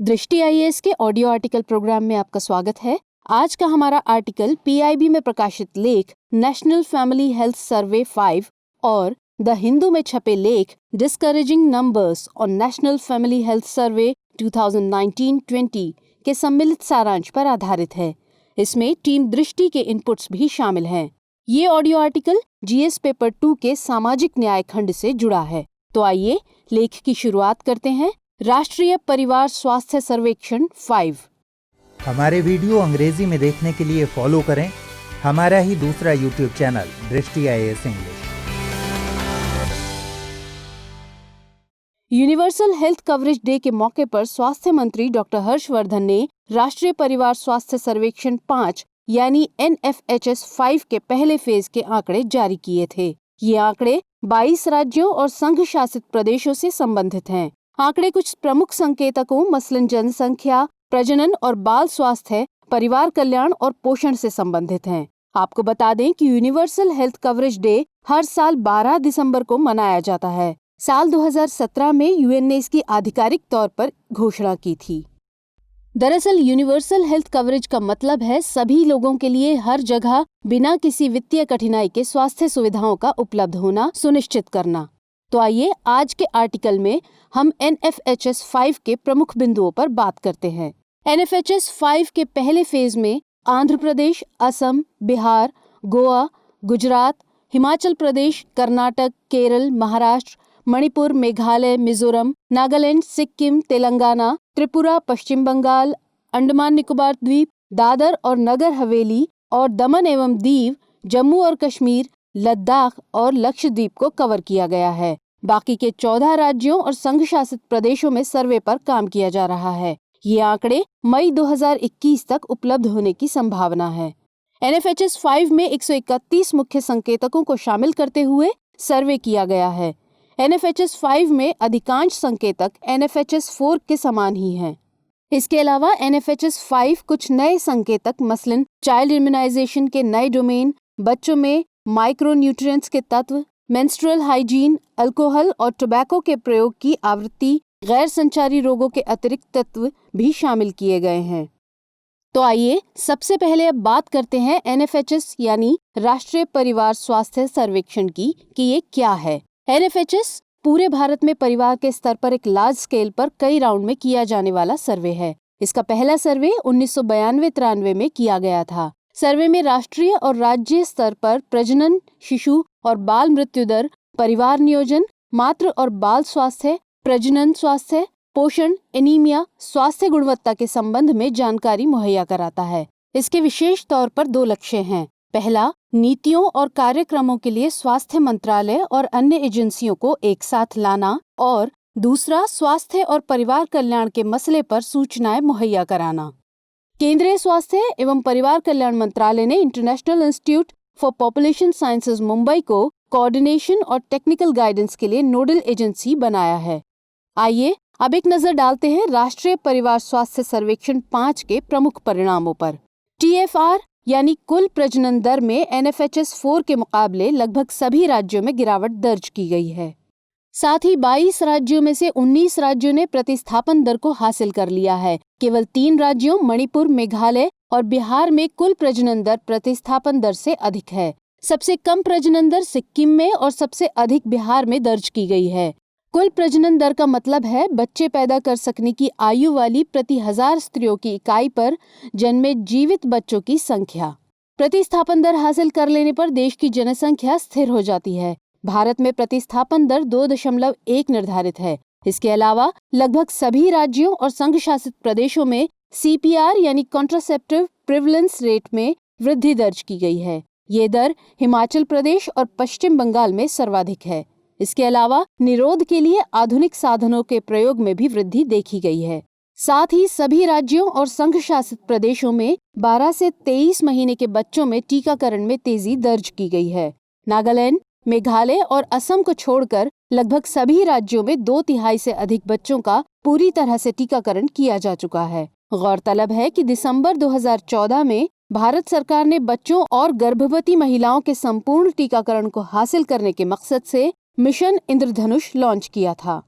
दृष्टि आईएएस के audio article programme में आपका स्वागत है। आज का हमारा आर्टिकल पीआईबी में प्रकाशित लेख नेशनल फैमिली हेल्थ सर्वे 5 और द हिंदू में छपे लेख discouraging numbers on national family health survey 2019-20 के सम्मिलित सारांश पर आधारित है। इसमें टीम दृष्टि के इनपुट्स भी शामिल हैं। ये ऑडियो आर्टिकल जीएस पेपर 2 के सामाजिक न्याय खंड से जुड़ा है। तो आइए लेख की शुरुआत करते हैं। राष्ट्रीय परिवार स्वास्थ्य सर्वेक्षण 5। हमारे वीडियो अंग्रेजी में देखने के लिए फॉलो करें हमारा ही दूसरा यूट्यूब चैनल दृष्टि IAS English. Universal health coverage day के मौके पर स्वास्थ्य मंत्री डॉक्टर हर्षवर्धन ने राष्ट्रीय परिवार स्वास्थ्य सर्वेक्षण 5 यानी NFHS 5 के पहले फेज के आंकड़े जारी किए थे। ये आंकड़े 22 राज्यों और संघ शासित प्रदेशों से संबंधित हैं। आंकड़े कुछ प्रमुख संकेतकों मसलन जनसंख्या, प्रजनन और बाल स्वास्थ्य, परिवार कल्याण और पोषण से संबंधित हैं। आपको बता दें कि यूनिवर्सल हेल्थ कवरेज डे हर साल 12 दिसंबर को मनाया जाता है। साल 2017 में यूएन ने इसकी आधिकारिक तौर पर घोषणा की थी। दरअसल यूनिवर्सल हेल्थ कवरेज का मतलब है सभी लोगों के लिए हर जगह बिना किसी वित्तीय कठिनाई के स्वास्थ्य सुविधाओं का उपलब्ध होना सुनिश्चित करना। तो आइए आज के आर्टिकल में हम NFHS 5 के प्रमुख बिंदुओं पर बात करते हैं। NFHS 5 के पहले फेज में आंध्र प्रदेश, असम, बिहार, गोवा, गुजरात, हिमाचल प्रदेश, कर्नाटक, केरल, महाराष्ट्र, मणिपुर, मेघालय, मिजोरम, नागालैंड, सिक्किम, तेलंगाना, त्रिपुरा, पश्चिम बंगाल, अंडमान निकोबार द्वीप, दादर और नगर हवेली और दमन एवं दीव, जम्मू और कश्मीर, लद्दाख और लक्षद्वीप को कवर किया गया है। बाकी के 14 राज्यों और संघ शासित प्रदेशों में सर्वे पर काम किया जा रहा है। ये आंकड़े मई 2021 तक उपलब्ध होने की संभावना है। NFHS 5 में 131 मुख्य संकेतकों को शामिल करते हुए सर्वे किया गया है। NFHS 5 में अधिकांश संकेतक NFHS 4 के समान ही हैं। इसके अलावा NFHS 5 कुछ नए संकेतक मसलन चाइल्ड इम्यूनाइजेशन के नए डोमेन, बच्चों में माइक्रोन्यूट्रिएंट्स के तत्व, मेंस्ट्रुअल हाइजीन, अल्कोहल और टोबैको के प्रयोग की आवृत्ति, गैर संचारी रोगों के अतिरिक्त तत्व भी शामिल किए गए हैं। तो आइए सबसे पहले अब बात करते हैं NFHS यानी राष्ट्रीय परिवार स्वास्थ्य सर्वेक्षण की कि ये क्या है। NFHS पूरे भारत में परिवार के स्तर पर एक लार्ज स्केल पर कई राउंड में किया जाने वाला सर्वे है। इसका पहला सर्वे 1992-93 में किया गया था। सर्वे में राष्ट्रीय और राज्य स्तर पर प्रजनन, शिशु और बाल मृत्यु दर, परिवार नियोजन, मातृ और बाल स्वास्थ्य, प्रजनन स्वास्थ्य, पोषण, एनीमिया, स्वास्थ्य गुणवत्ता के संबंध में जानकारी मुहैया कराता है। इसके विशेष तौर पर 2 लक्ष्य हैं। पहला, नीतियों और कार्यक्रमों के लिए स्वास्थ्य मंत्रालय और अन्य एजेंसियों को एक साथ लाना और दूसरा, स्वास्थ्य और परिवार कल्याण के मसले पर सूचनाएं मुहैया कराना। केंद्रीय स्वास्थ्य एवं परिवार कल्याण मंत्रालय ने international institute for population sciences Mumbai को कोऑर्डिनेशन और टेक्निकल गाइडेंस के लिए नोडल एजेंसी बनाया है। आइए अब एक नजर डालते हैं राष्ट्रीय परिवार स्वास्थ्य सर्वेक्षण 5 के प्रमुख परिणामों पर। TFR यानी कुल प्रजनन दर में NFHS 4 के मुकाबले लगभग सभी राज्यों में गिरावट दर्ज की गई है। साथ ही 22 राज्यों में से 19 राज्यों ने प्रतिस्थापन दर को हासिल कर लिया है। केवल 3 राज्यों मणिपुर, मेघालय और बिहार में कुल प्रजनन दर प्रतिस्थापन दर से अधिक है। सबसे कम प्रजनन दर सिक्किम में और सबसे अधिक बिहार में दर्ज की गई है। कुल प्रजनन दर का मतलब है बच्चे पैदा कर सकने की आयु वाली प्रति 1000 स्त्रियों की इकाई पर जन्मे जीवित बच्चों की संख्या। प्रतिस्थापन दर हासिल कर लेने पर देश की जनसंख्या स्थिर हो जाती है। भारत में प्रतिस्थापन दर 2.1 निर्धारित है। इसके अलावा लगभग सभी राज्यों और संघ शासित प्रदेशों में CPR यानी कॉन्ट्रासेप्टिव प्रिवलेंस रेट में वृद्धि दर्ज की गई है। ये दर हिमाचल प्रदेश और पश्चिम बंगाल में सर्वाधिक है। इसके अलावा निरोध के लिए आधुनिक साधनों के प्रयोग में भी वृद्धि देखी गई है। साथ ही सभी राज्यों और संघ शासित प्रदेशों में 12 से 23 महीने के बच्चों में टीकाकरण में तेजी दर्ज की गई है। नागालैंड, मेघालय और असम को छोड़कर लगभग सभी राज्यों में 2/3 से अधिक बच्चों का पूरी तरह से टीकाकरण किया जा चुका है। गौरतलब है कि दिसंबर 2014 में भारत सरकार ने बच्चों और गर्भवती महिलाओं के संपूर्ण टीकाकरण को हासिल करने के मकसद से मिशन इंद्रधनुष लॉन्च किया था।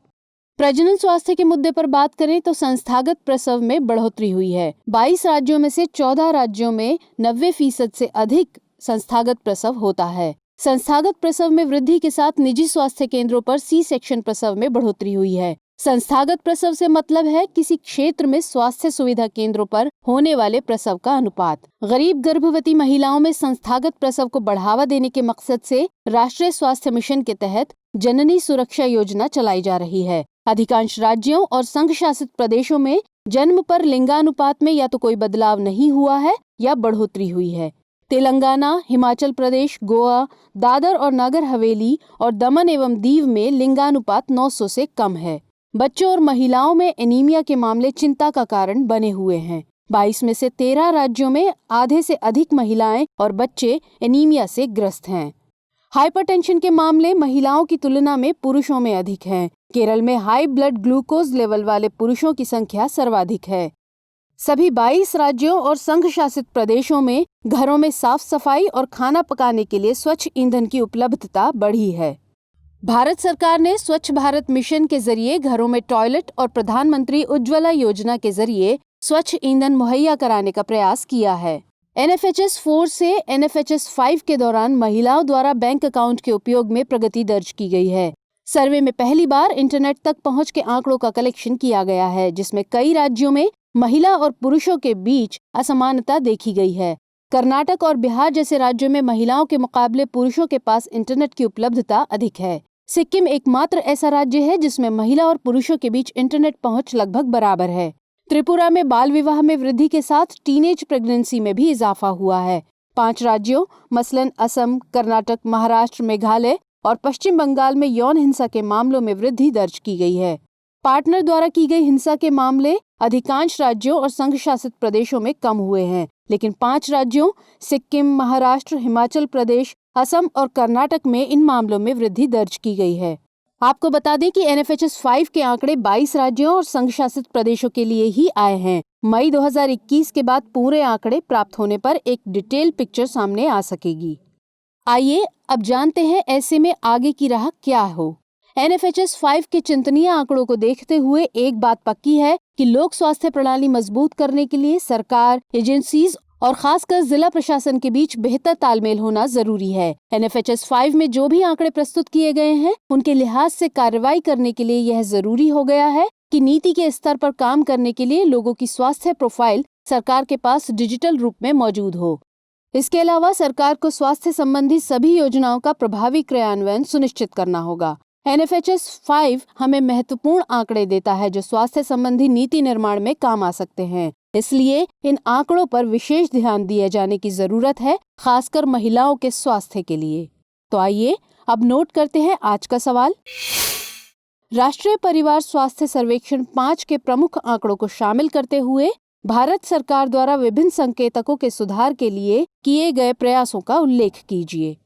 प्रजनन स्वास्थ्य के मुद्दे पर बात करें तो संस्थागत प्रसव में बढ़ोतरी हुई है। 22 राज्यों में से 14 राज्यों में 90% से अधिक संस्थागत प्रसव होता है। संस्थागत प्रसव में वृद्धि के साथ निजी स्वास्थ्य केंद्रों पर सी सेक्शन प्रसव में बढ़ोतरी हुई है। संस्थागत प्रसव से मतलब है किसी क्षेत्र में स्वास्थ्य सुविधा केंद्रों पर होने वाले प्रसव का अनुपात। गरीब गर्भवती महिलाओं में संस्थागत प्रसव को बढ़ावा देने के मकसद से राष्ट्रीय स्वास्थ्य मिशन के तहत जननी सुरक्षा योजना चलाई जा रही है। अधिकांश राज्यों और संघ शासित प्रदेशों में जन्म पर लिंगानुपात में या तो कोई बदलाव नहीं हुआ है या बढ़ोतरी हुई है। तेलंगाना, हिमाचल प्रदेश, गोवा, दादर और नगर हवेली और दमन एवं दीव में लिंगानुपात 900 से कम है। बच्चों और महिलाओं में एनीमिया के मामले चिंता का कारण बने हुए हैं। 22 में से 13 राज्यों में आधे से अधिक महिलाएं और बच्चे एनीमिया से ग्रस्त हैं। हाइपरटेंशन के मामले महिलाओं की तुलना में पुरुषों में अधिक हैं। केरल में हाई ब्लड ग्लूकोज लेवल वाले पुरुषों की संख्या सर्वाधिक है। सभी 22 राज्यों और संघ शासित प्रदेशों में घरों में साफ सफाई और खाना पकाने के लिए स्वच्छ ईंधन की उपलब्धता बढ़ी है। भारत सरकार ने स्वच्छ भारत मिशन के जरिए घरों में टॉयलेट और प्रधानमंत्री उज्ज्वला योजना के जरिए स्वच्छ ईंधन मुहैया कराने का प्रयास किया है। NFHS 4 से NFHS 5 के दौरान महिलाओं द्वारा बैंक अकाउंट के उपयोग में प्रगति दर्ज की गई है। सर्वे में पहली बार इंटरनेट तक पहुंच के आंकड़ों का कलेक्शन किया गया है, जिसमें कई राज्यों में महिला और पुरुषों के बीच असमानता देखी गई है। कर्नाटक और बिहार जैसे राज्यों में महिलाओं के मुकाबले पुरुषों के पास इंटरनेट की उपलब्धता अधिक है। सिक्किम एकमात्र ऐसा राज्य है जिसमें महिला और पुरुषों के बीच इंटरनेट पहुंच लगभग बराबर है। त्रिपुरा में बाल विवाह में वृद्धि के साथ टीनेज प्रेगनेंसी में भी इजाफा हुआ है। 5 राज्यों मसलन असम, कर्नाटक, महाराष्ट्र, मेघालय और पश्चिम बंगाल में यौन हिंसा के मामलों में वृद्धि दर्ज की गई है। पार्टनर द्वारा की गई हिंसा के मामले अधिकांश राज्यों और संघ शासित प्रदेशों में कम हुए हैं, लेकिन 5 राज्यों सिक्किम, महाराष्ट्र, हिमाचल प्रदेश, असम और कर्नाटक में इन मामलों में वृद्धि दर्ज की गई है। आपको बता दें कि NFHS 5 के आंकड़े 22 राज्यों और संघ शासित प्रदेशों के लिए ही आए हैं। मई 2021 के बाद पूरे आंकड़े प्राप्त होने पर एक डिटेल पिक्चर सामने आ सकेगी। आइए अब जानते हैं ऐसे में आगे की राह क्या हो। NFHS 5 के चिंतनीय आंकड़ों को देखते हुए एक बात पक्की है कि लोक स्वास्थ्य प्रणाली मजबूत करने के लिए सरकार, एजेंसीज और खासकर जिला प्रशासन के बीच बेहतर तालमेल होना जरूरी है। NFHS 5 में जो भी आंकड़े प्रस्तुत किए गए हैं, उनके लिहाज से कार्रवाई करने के लिए यह जरूरी हो गया है कि नीति के स्तर पर काम करने के लिए लोगों की स्वास्थ्य प्रोफाइल सरकार के पास डिजिटल रूप में मौजूद हो। इसके अलावा सरकार को स्वास्थ्य संबंधी सभी योजनाओं का प्रभावी क्रियान्वयन सुनिश्चित करना होगा। NFHS 5 हमें महत्वपूर्ण आंकड़े देता है जो स्वास्थ्य संबंधी नीति निर्माण में काम आ सकते हैं। इसलिए इन आंकड़ों पर विशेष ध्यान दिए जाने की जरूरत है, खासकर महिलाओं के स्वास्थ्य के लिए। तो आइए अब नोट करते हैं आज का सवाल। राष्ट्रीय परिवार स्वास्थ्य सर्वेक्षण 5 के प्रमुख आंकड़ों को शामिल करते हुए भारत सरकार द्वारा विभिन्न संकेतकों के सुधार के लिए किए गए प्रयासों का उल्लेख कीजिए।